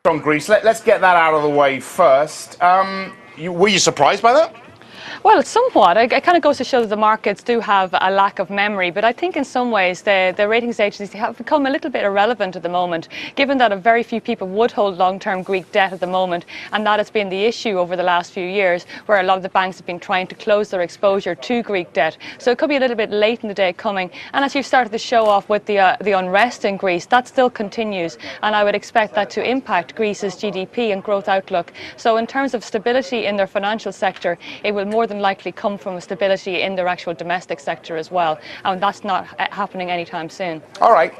On Greece, let's get that out of the way first. Were you surprised by that? Well, somewhat. It kind of goes to show that the markets do have a lack of memory, but I think in some ways the ratings agencies have become a little bit irrelevant at the moment, given that a very few people would hold long-term Greek debt at the moment, and that has been the issue over the last few years, where a lot of the banks have been trying to close their exposure to Greek debt. So it could be a little bit late in the day coming, and as you've started the show off with the unrest in Greece, that still continues, and I would expect that to impact Greece's GDP and growth outlook. So in terms of stability in their financial sector, it will more than likely come from a stability in their actual domestic sector as well, and that's not happening anytime soon. All right,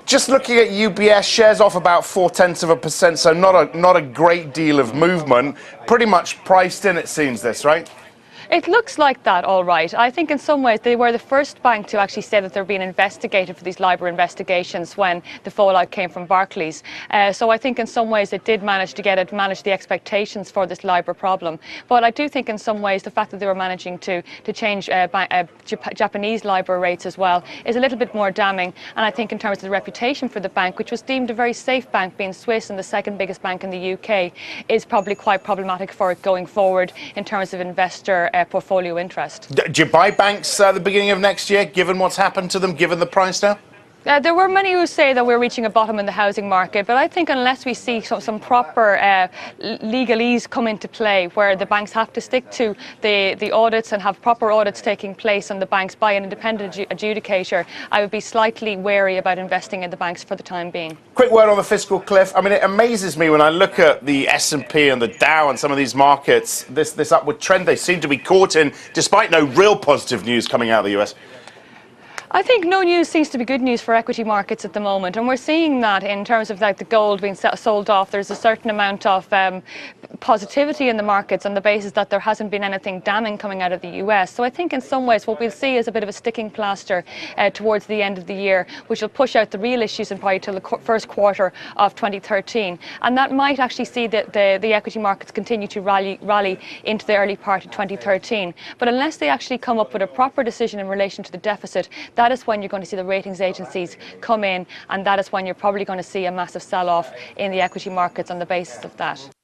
just looking at UBS, shares off about 0.4%, so not a great deal of movement. Pretty much priced in, it seems, this, right? It looks like that, all right. I think in some ways they were the first bank to actually say that they're being investigated for these LIBOR investigations when the fallout came from Barclays. So I think in some ways it did manage to manage the expectations for this LIBOR problem. But I do think in some ways the fact that they were managing to change Japanese LIBOR rates as well is a little bit more damning. And I think in terms of the reputation for the bank, which was deemed a very safe bank, being Swiss and the second biggest bank in the UK, is probably quite problematic for it going forward in terms of investor portfolio interest. Do you buy banks at the beginning of next year, given what's happened to them, given the price now? There were many who say that we're reaching a bottom in the housing market, but I think unless we see some proper legalese come into play, where the banks have to stick to the audits and have proper audits taking place on the banks by an independent adjudicator, I would be slightly wary about investing in the banks for the time being. Quick word on the fiscal cliff. I mean, it amazes me when I look at the S&P and the Dow and some of these markets, this upward trend they seem to be caught in, despite no real positive news coming out of the US. I think no news seems to be good news for equity markets at the moment, and we're seeing that in terms of like the gold being sold off. There's a certain amount of positivity in the markets on the basis that there hasn't been anything damning coming out of the US. So I think in some ways what we'll see is a bit of a sticking plaster towards the end of the year, which will push out the real issues and probably till the first quarter of 2013, and that might actually see the equity markets continue to rally into the early part of 2013. But unless they actually come up with a proper decision in relation to the deficit, that is when you're going to see the ratings agencies come in, and that is when you're probably going to see a massive sell-off in the equity markets on the basis of that.